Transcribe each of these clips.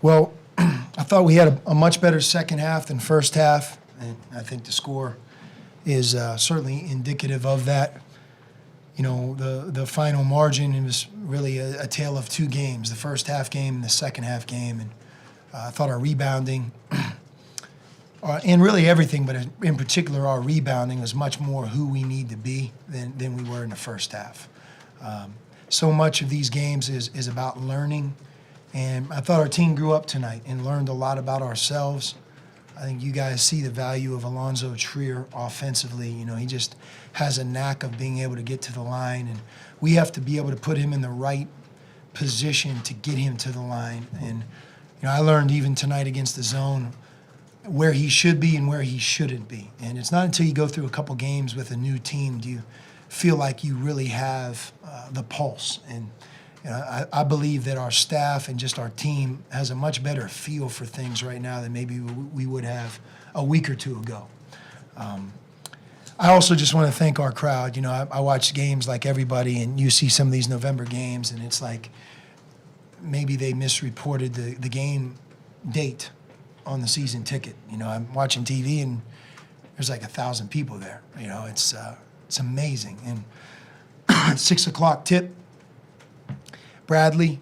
Well, I thought we had a much better second half than first half, and I think the score is certainly indicative of that. You know, the final margin, it was really a tale of two games, the first half game and the second half game. And I thought our rebounding, and really everything, but in particular our rebounding was much more who we need to be than we were in the first half. So much of these games is about learning. And I thought our team grew up tonight and learned a lot about ourselves. I think you guys see the value of Alonzo Trier offensively. You know, he just has a knack of being able to get to the line, and we have to be able to put him in the right position to get him to the line. And, you know, I learned even tonight against the zone where he should be and where he shouldn't be. And it's not until you go through a couple games with a new team do you feel like you really have the pulse. And you know, I believe that our staff and just our team has a much better feel for things right now than maybe we would have a week or two ago. I also just want to thank our crowd. You know, I watch games like everybody, and you see some of these November games, and it's like maybe they misreported the game date on the season ticket. You know, I'm watching TV, and there's like 1,000 people there. You know, it's amazing. And 6 o'clock tip, Bradley,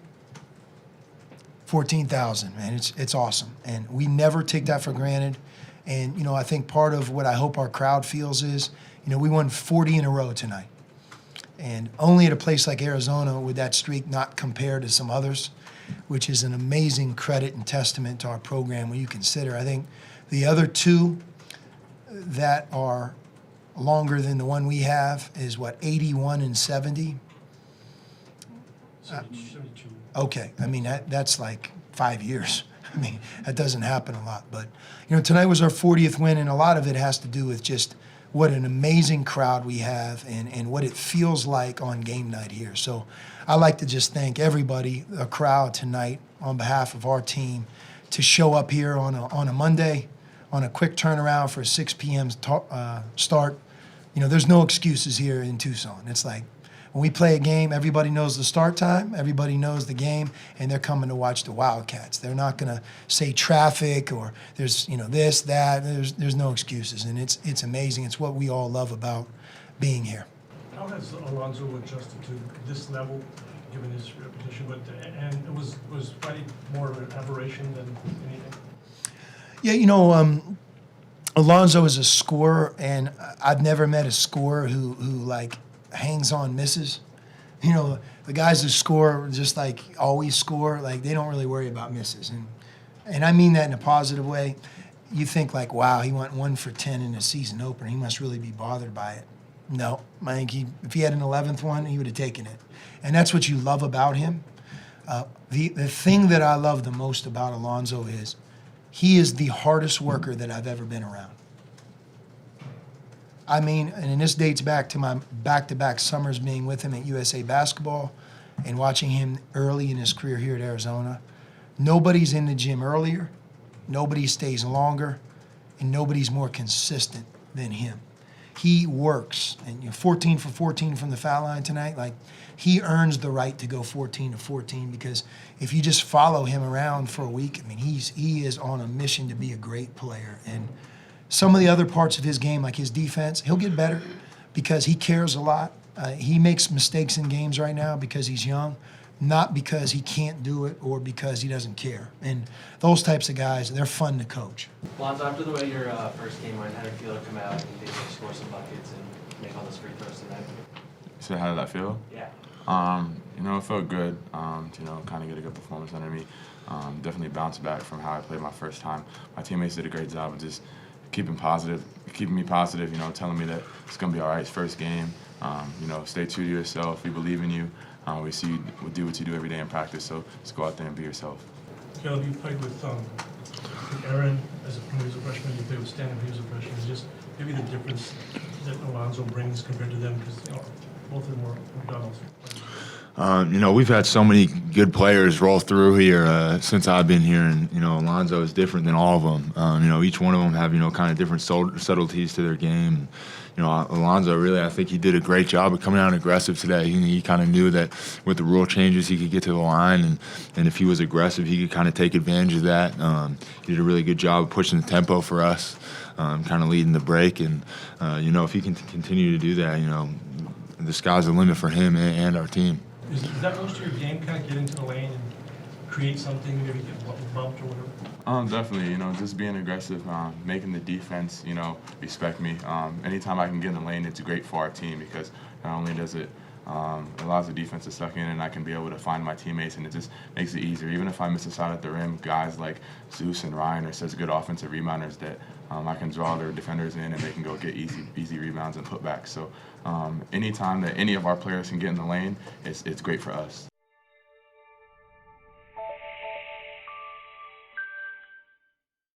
14,000, man. It's awesome. And we never take that for granted. And, you know, I think part of what I hope our crowd feels is, you know, we won 40 in a row tonight. And only at a place like Arizona would that streak not compare to some others, which is an amazing credit and testament to our program when you consider. I think the other two that are longer than the one we have is, 81 and 70? 72. Okay, I mean, that's like 5 years. I mean, that doesn't happen a lot. But, you know, tonight was our 40th win, and a lot of it has to do with just what an amazing crowd we have and what it feels like on game night here. So I like to just thank everybody, the crowd tonight, on behalf of our team, to show up here on a Monday, on a quick turnaround for a 6 p.m. Start. You know, there's no excuses here in Tucson. It's like, when we play a game, everybody knows the start time, everybody knows the game, and they're coming to watch the Wildcats. They're not going to say traffic or there's, you know, this, that. There's no excuses, and it's amazing. It's what we all love about being here. How has Alonzo adjusted to this level, given his reputation? And it was fighting more of an aberration than anything? Yeah, you know, Alonzo is a scorer, and I've never met a scorer who like hangs on misses. You know, the guys who score just like always score, like they don't really worry about misses. And I mean that in a positive way. You think like, wow, he went 1 for 10 in a season opener. He must really be bothered by it. No, I think if he had an 11th one, he would have taken it. And that's what you love about him. The thing that I love the most about Alonzo is he is the hardest worker that I've ever been around. I mean, and this dates back to my back-to-back summers being with him at USA Basketball and watching him early in his career here at Arizona. Nobody's in the gym earlier, nobody stays longer, and nobody's more consistent than him. He works, and you know, 14 for 14 from the foul line tonight, like he earns the right to go 14 to 14 because if you just follow him around for a week, I mean, he is on a mission to be a great player. And some of the other parts of his game, like his defense, he'll get better because he cares a lot. He makes mistakes in games right now because he's young, not because he can't do it or because he doesn't care. And those types of guys, they're fun to coach. Lonzo, after the way your first game went, how did it feel to come out and basically score some buckets and make all those free throws tonight? So how did that feel? Yeah. You know, it felt good. You know, kind of get a good performance under me. Definitely bounced back from how I played my first time. My teammates did a great job of just keeping me positive, you know, telling me that it's going to be all right, it's first game. You know, stay true to yourself. We believe in you. We see you do what you do every day in practice, so just go out there and be yourself. Caleb, you played with Aaron when he was a freshman, you played with Stan when he was a freshman. Just maybe the difference that Alonzo brings compared to them, because you know, both of them were McDonald's. We've had so many good players roll through here since I've been here, and Alonzo is different than all of them. Each one of them have kind of different subtleties to their game. Alonzo, really, I think he did a great job of coming out aggressive today. He kind of knew that with the rule changes, he could get to the line, and if he was aggressive, he could kind of take advantage of that. He did a really good job of pushing the tempo for us, kind of leading the break, and if he can continue to do that, the sky's the limit for him and our team. Is that most of your game, kind of get into the lane and create something, maybe get bumped or whatever? Definitely, just being aggressive, making the defense, respect me. Anytime I can get in the lane, it's great for our team because not only does it allows the defense to suck in and I can be able to find my teammates, and it just makes it easier. Even if I miss a shot at the rim, guys like Zeus and Ryan are such good offensive rebounders that I can draw their defenders in and they can go get easy rebounds and putbacks. So anytime that any of our players can get in the lane, it's great for us.